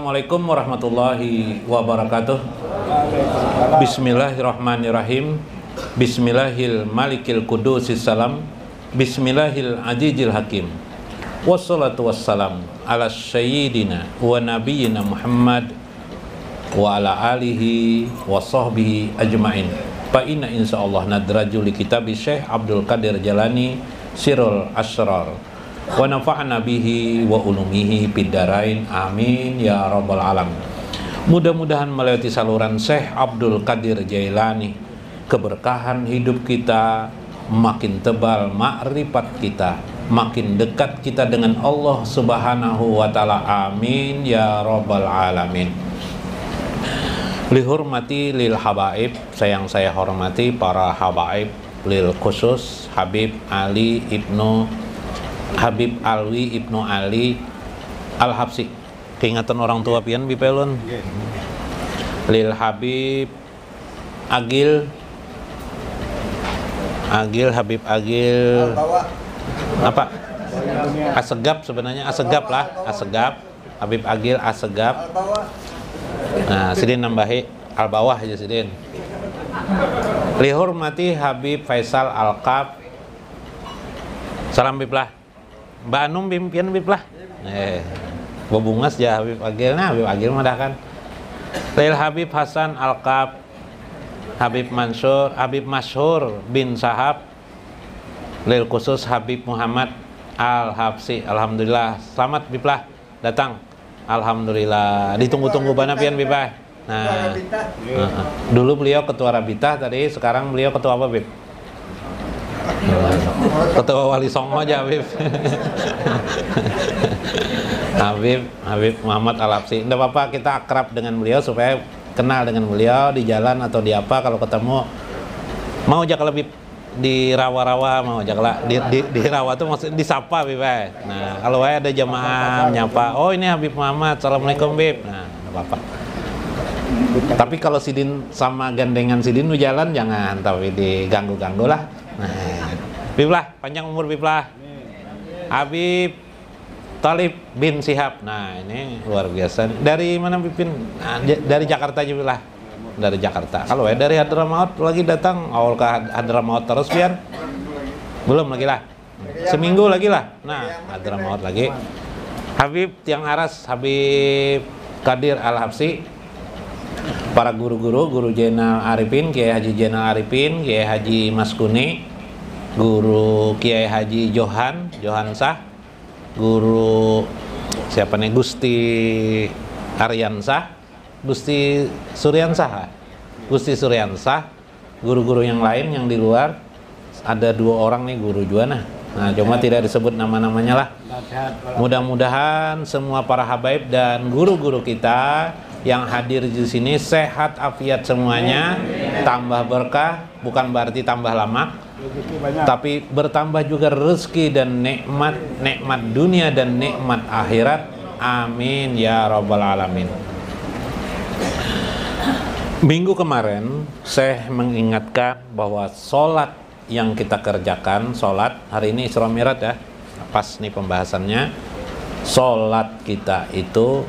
Assalamualaikum warahmatullahi wabarakatuh. Bismillahirrahmanirrahim. Bismillahil malikil kudusis salam. Bismillahil azizil hakim. Wassalatu wassalam ala sayyidina wa nabiyyina Muhammad wa ala alihi wa sahbihi ajma'in. Fa inna insyaallah nadraju li kitabi Syekh Abdul Qadir Jalani Sirul Asrar. Wa nafa'na bihi wa ulumihi biddarain amin ya rabbal alamin. Mudah-mudahan melewati saluran Syekh Abdul Qadir Jailani, keberkahan hidup kita makin tebal, makrifat kita makin dekat kita dengan Allah Subhanahu wa taala, amin ya rabbal alamin. Lihurmati lil habaib, sayang saya hormati para habaib, lil khusus Habib Alwi Ibnu Ali Al-Habsi. Keingatan orang tua pian bipelun. Lil Habib Agil Habib Agil apa? Asegap sebenarnya, Asegap lah, Asegap. Habib Agil Asegap. Nah, sidin nambahi al-bawah aja sidin. Lihurmati Habib Faisal Al-Qab. Salam bib lah. Mbak Anum pimpian bib lah. Bebungas ya Habib Agil. Nah, Habib Agil mah dah kan. Lil Habib Hasan Al-Qab, Habib Masyhur bin Sahab. Lil khusus Habib Muhammad Al-Habsi. Alhamdulillah, selamat bib lah datang. Alhamdulillah. Ditunggu-tunggu bana pian bib lah. Nah, dulu beliau ketua Rabitah tadi, sekarang beliau ketua apa bib? Ketua Wali Songo aja Habib. Habib Muhammad Al-Habsi. Tidak apa-apa, kita akrab dengan beliau supaya kenal dengan beliau di jalan atau di apa, kalau ketemu mau jak lebih di rawa-rawa, mau jak lah di rawa tuh maksud disapa Bib. Nah, kalau ada jamaah nyapa, oh ini Habib Muhammad, assalamualaikum Bib. Nah, tidak apa-apa. Tapi kalau sidin sama gandengan sidin jalan jangan, tapi diganggu-ganggu lah. Nah, Bib lah, panjang umur Bib lah. Habib Talib bin Sihab. Nah, ini luar biasa. Dari mana Bibin? Nah, dari Jakarta aja Bib lah. Dari Jakarta. Kalau dari Hadramaut lagi datang, awal ke Hadramaut terus pian? Belum lagi lah. Seminggu lagi lah. Nah, Hadramaut lagi. Habib Tiang Aras, Habib Qadir Al-Habsi. Para guru Jenal Arifin, Kiai Haji Jenal Arifin, Kiai Haji Maskuni, guru Kiai Haji Johan Sah, guru siapa nih, Gusti Aryansah, Gusti Suryansah, guru-guru yang lain yang di luar, ada 2 orang nih guru juga nah cuma tidak disebut nama-namanya lah. Mudah-mudahan semua para habaib dan guru-guru kita yang hadir di sini sehat afiat semuanya, tambah berkah, bukan berarti tambah lama, tapi bertambah juga rezeki dan nikmat dunia dan nikmat akhirat, amin ya rabbal alamin. Minggu kemarin saya mengingatkan bahwa sholat yang kita kerjakan, sholat hari ini Isra Mi'raj ya, pas nih pembahasannya. Sholat kita itu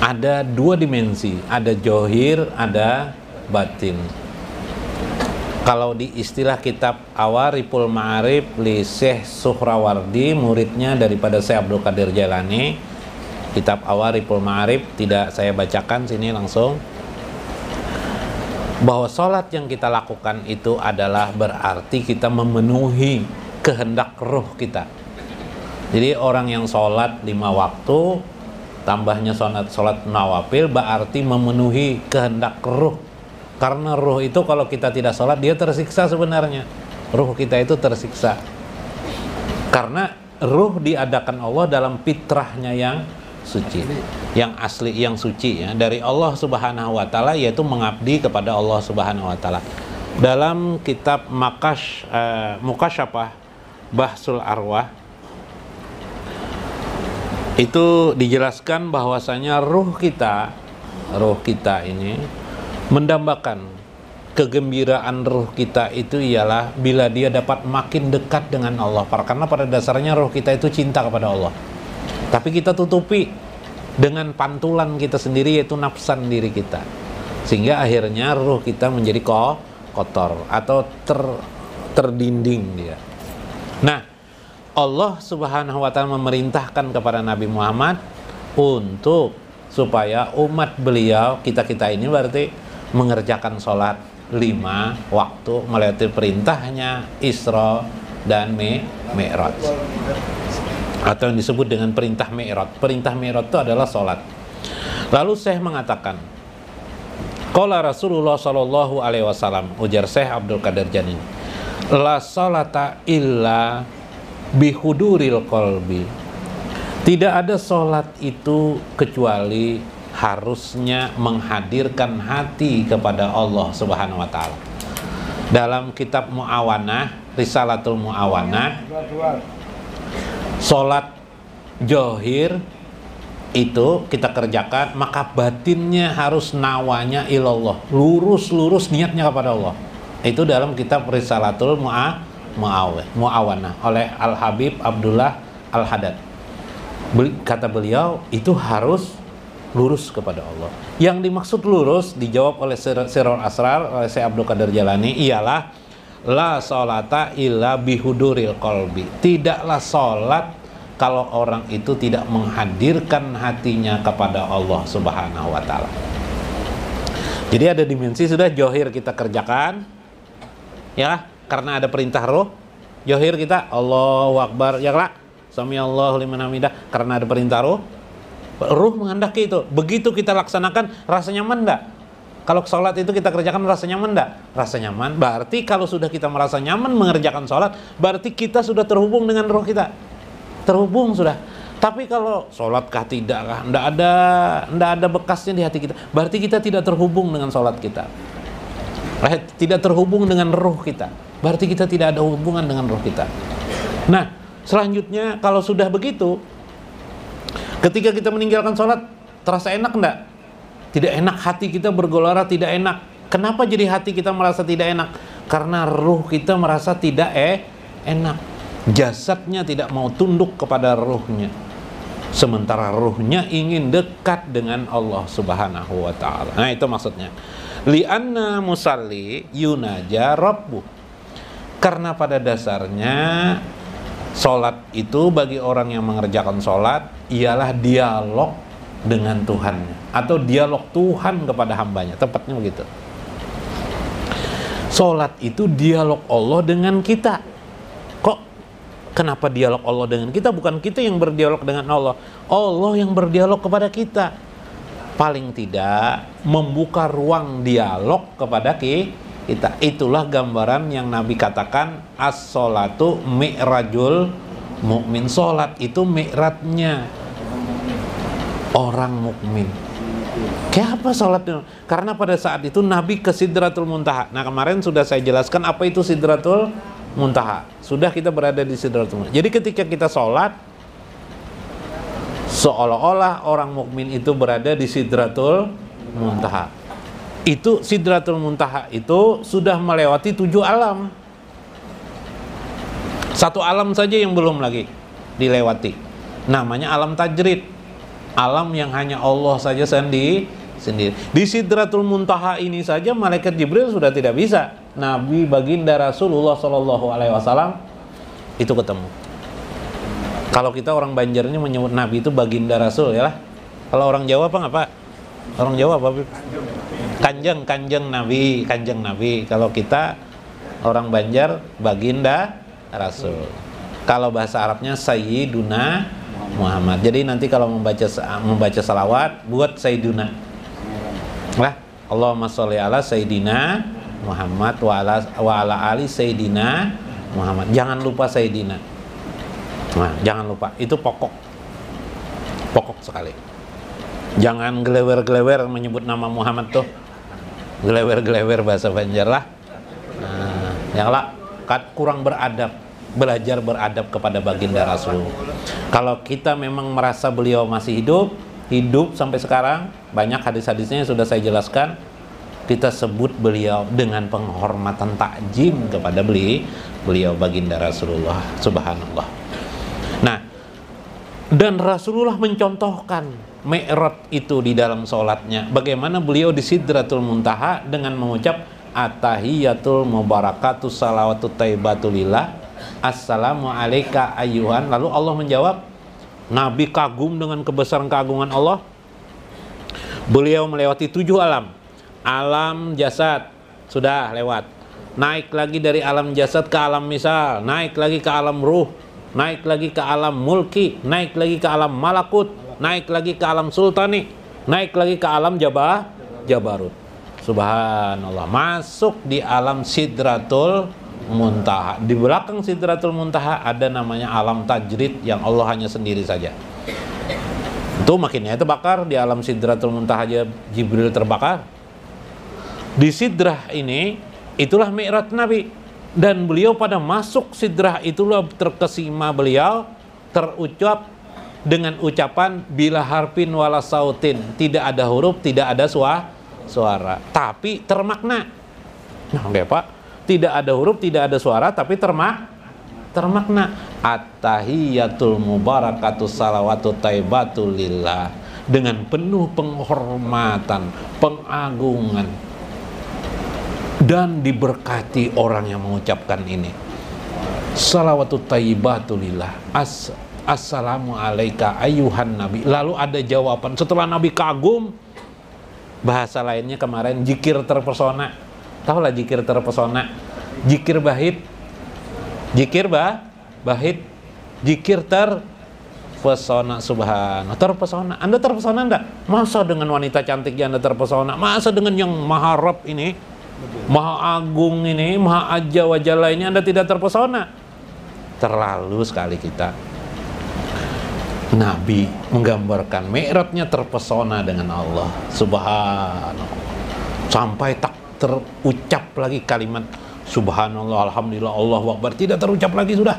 ada 2 dimensi, ada johir, ada batin. Kalau di istilah kitab Awariful Ma'arif li Syekh Suhrawardi, muridnya daripada Syekh Abdul Qadir Jailani, kitab Awariful Ma'arif, tidak saya bacakan sini langsung, bahwa sholat yang kita lakukan itu adalah berarti kita memenuhi kehendak ruh kita. Jadi orang yang sholat 5 waktu tambahnya sholat nawafil berarti memenuhi kehendak ruh. Karena ruh itu kalau kita tidak sholat dia tersiksa sebenarnya. Ruh kita itu tersiksa. Karena ruh diadakan Allah dalam fitrahnya yang suci, yang asli, yang suci ya, dari Allah Subhanahu wa taala, yaitu mengabdi kepada Allah Subhanahu wa taala. Dalam kitab Mukasyafah Bahsul Arwah itu dijelaskan bahwasanya ruh kita ini mendambakan kegembiraan ruh kita itu ialah bila dia dapat makin dekat dengan Allah. Karena pada dasarnya ruh kita itu cinta kepada Allah, tapi kita tutupi dengan pantulan kita sendiri, yaitu nafsan diri kita, sehingga akhirnya ruh kita menjadi kotor atau terdinding dia. Nah, Allah Subhanahu wa Ta'ala memerintahkan kepada Nabi Muhammad untuk supaya umat beliau, kita ini berarti mengerjakan sholat 5 waktu melewati perintahnya Isra dan Mi'raj, atau yang disebut dengan perintah Mi'raj. Perintah Mi'raj itu adalah sholat. Lalu Syekh mengatakan, qala Rasulullah sallallahu alaihi wasallam, ujar Syekh Abdul Qadir Janin, la sholata illa bihuduril qalbi. Tidak ada sholat itu kecuali harusnya menghadirkan hati kepada Allah Subhanahu wa Ta'ala. Dalam kitab Mu'awanah, Risalatul Mu'awanah, sholat johir itu kita kerjakan, maka batinnya harus nawanya ilallah, lurus niatnya kepada Allah. Itu dalam kitab Risalatul Mu'awanah oleh Al-Habib Abdullah Al-Haddad. Kata beliau, itu harus lurus kepada Allah. Yang dimaksud lurus dijawab oleh Sirrul Asrar oleh Syekh Abdul Qadir Jalani ialah la sholata illa bihuduril qalbi. Tidaklah sholat kalau orang itu tidak menghadirkan hatinya kepada Allah Subhanahu wa Ta'ala. Jadi ada dimensi sudah johir kita kerjakan, ya, karena ada perintah roh. Johir kita Allahu Akbar, ya lah, Sami Allahu liman hamidah, karena ada perintah roh. Ruh menghendaki itu. Begitu kita laksanakan, rasa nyaman enggak? Kalau sholat itu kita kerjakan, rasa nyaman enggak? Rasa nyaman. Berarti kalau sudah kita merasa nyaman mengerjakan sholat, berarti kita sudah terhubung dengan roh kita. Terhubung sudah. Tapi kalau sholat kah tidak kah, enggak ada bekasnya di hati kita, berarti kita tidak terhubung dengan sholat kita. Tidak terhubung dengan roh kita. Berarti kita tidak ada hubungan dengan roh kita. Nah, selanjutnya kalau sudah begitu, ketika kita meninggalkan sholat, terasa enak enggak? Tidak enak, hati kita bergelora tidak enak. Kenapa jadi hati kita merasa tidak enak? Karena ruh kita merasa tidak enak. Jasadnya tidak mau tunduk kepada ruhnya. Sementara ruhnya ingin dekat dengan Allah Subhanahu wa Ta'ala. Nah, itu maksudnya. Li'anna musalli yunaja rabbuh. Karena pada dasarnya sholat itu bagi orang yang mengerjakan sholat ialah dialog dengan Tuhannya, atau dialog Tuhan kepada hambanya, tepatnya begitu. Sholat itu dialog Allah dengan kita. Kok kenapa dialog Allah dengan kita? Bukan kita yang berdialog dengan Allah, Allah yang berdialog kepada kita. Paling tidak membuka ruang dialog kepada kita. Itulah gambaran yang Nabi katakan, as-sholatu mi'rajul mu'min. Sholat itu mi'rajnya orang mukmin. Kayak apa sholat itu? Karena pada saat itu Nabi ke Sidratul Muntaha. Nah, kemarin sudah saya jelaskan apa itu Sidratul Muntaha. Sudah kita berada di Sidratul Muntaha. Jadi ketika kita sholat, seolah-olah orang mukmin itu berada di Sidratul Muntaha. Itu Sidratul Muntaha itu sudah melewati 7 alam. 1 alam saja yang belum lagi dilewati. Namanya alam tajrid. Alam yang hanya Allah saja sendiri. Di Sidratul Muntaha ini saja malaikat Jibril sudah tidak bisa. Nabi baginda Rasulullah Shallallahu alaihi wasallam itu ketemu. Kalau kita orang Banjarnya menyebut Nabi itu baginda Rasul, ya lah. Kalau orang Jawa apa ngapa? Orang Jawa apa? Kanjeng Nabi. Kalau kita orang Banjar baginda Rasul. Kalau bahasa Arabnya Sayyiduna Muhammad. Jadi nanti kalau membaca salawat buat Sayyiduna. Lah, Allahumma sholli ala Sayyidina Muhammad wa ala ali Sayyidina Muhammad. Jangan lupa Sayyidina. Nah, jangan lupa, itu pokok sekali. Jangan gelewer-gelewer menyebut nama Muhammad tuh. Gelewer-gelewer bahasa Banjar lah. Nah, janganlah kurang beradab. Belajar beradab kepada baginda Rasul. Kalau kita memang merasa beliau masih hidup sampai sekarang, banyak hadis-hadisnya yang sudah saya jelaskan, kita sebut beliau dengan penghormatan takjim kepada beliau baginda Rasulullah. Subhanallah. Nah, dan Rasulullah mencontohkan mi'raj itu di dalam sholatnya. Bagaimana beliau di Sidratul Muntaha dengan mengucap At-tahiyatul mubarakatus salawatut thayyibatulillah, assalamu alayka ayyuhan. Lalu Allah menjawab, Nabi kagum dengan kebesaran keagungan Allah. Beliau melewati 7 alam. Alam jasad sudah lewat, naik lagi dari alam jasad ke alam misal, naik lagi ke alam ruh, naik lagi ke alam mulki, naik lagi ke alam malakut, naik lagi ke alam sultani, naik lagi ke alam jabarut. Subhanallah, masuk di alam Sidratul Muntaha. Di belakang Sidratul Muntaha ada namanya alam tajrid yang Allah hanya sendiri saja. Itu makinnya itu bakar di alam Sidratul Muntaha aja Jibril terbakar. Di Sidrah ini itulah mi'raj Nabi, dan beliau pada masuk Sidrah itulah terkesima beliau terucap dengan ucapan bila harfin wala sautin, tidak ada huruf, tidak ada suara, tapi termakna. Nah, oke Pak, tidak ada huruf, tidak ada suara, tapi termakna. At-tahiyatul mubarakatus salawatut thayyibatulillah, dengan penuh penghormatan, pengagungan, dan diberkati orang yang mengucapkan ini. Salawatut thayyibatulillah, assalamu alayka ayyuhan nabi. Lalu ada jawaban setelah Nabi kagum. Bahasa lainnya kemarin zikir terpesona. Tahulah zikir terpesona, zikir bahit, zikir bahit, zikir terpesona. Subhanallah, terpesona. Anda terpesona enggak? Masa dengan wanita cantiknya Anda terpesona? Masa dengan yang maha Rabb ini, maha agung ini, maha aja wajah lainnya Anda tidak terpesona? Terlalu sekali kita. Nabi menggambarkan mi'rajnya terpesona dengan Allah. Subhanallah, sampai tak terucap lagi kalimat subhanallah, alhamdulillah, Allahu akbar, tidak terucap lagi sudah,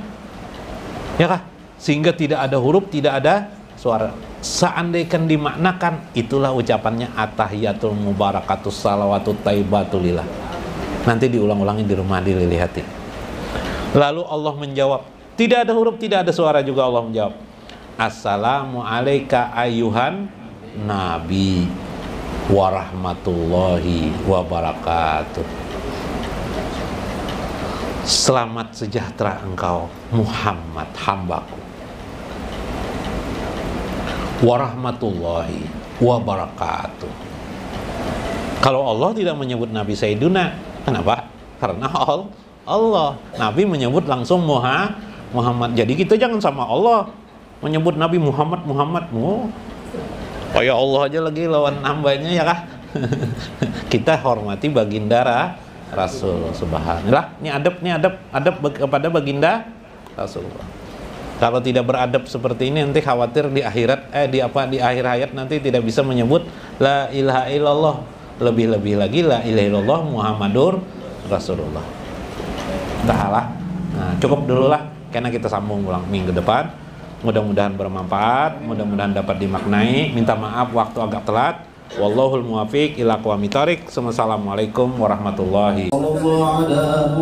ya kah? Sehingga tidak ada huruf, tidak ada suara. Seandainya dimaknakan, itulah ucapannya at-tahiyatul mubarakatus salawatut thayyibatulillah. Nanti diulang-ulangi di rumah, dilihati. Lalu Allah menjawab, tidak ada huruf, tidak ada suara juga. Allah menjawab, assalamu alayka ayyuhan nabi warahmatullahi wabarakatuh. Selamat sejahtera engkau Muhammad hambaku, warahmatullahi wabarakatuh. Kalau Allah tidak menyebut Nabi Sayyiduna, kenapa? Karena Allah. Nabi menyebut langsung Muhammad. Jadi kita jangan sama Allah menyebut Nabi Muhammadmu. Oh ya, Allah aja lagi lawan hambanya, ya kah? Kita hormati baginda Rasul. Subhanallah. Ini adab kepada baginda Rasulullah. Kalau tidak beradab seperti ini, nanti khawatir di akhirat di akhir hayat nanti tidak bisa menyebut la ilaha illallah. Lebih-lebih lagi la ilaha illallah Muhammadur Rasulullah. Entahlah. Nah, cukup dulu lah, karena kita sambung ulang minggu depan. Mudah-mudahan bermanfaat, mudah-mudahan dapat dimaknai. Minta maaf waktu agak telat. Wallahul muwafiq ila aqwamit thoriq. Wassalamualaikum warahmatullahi wabarakatuh.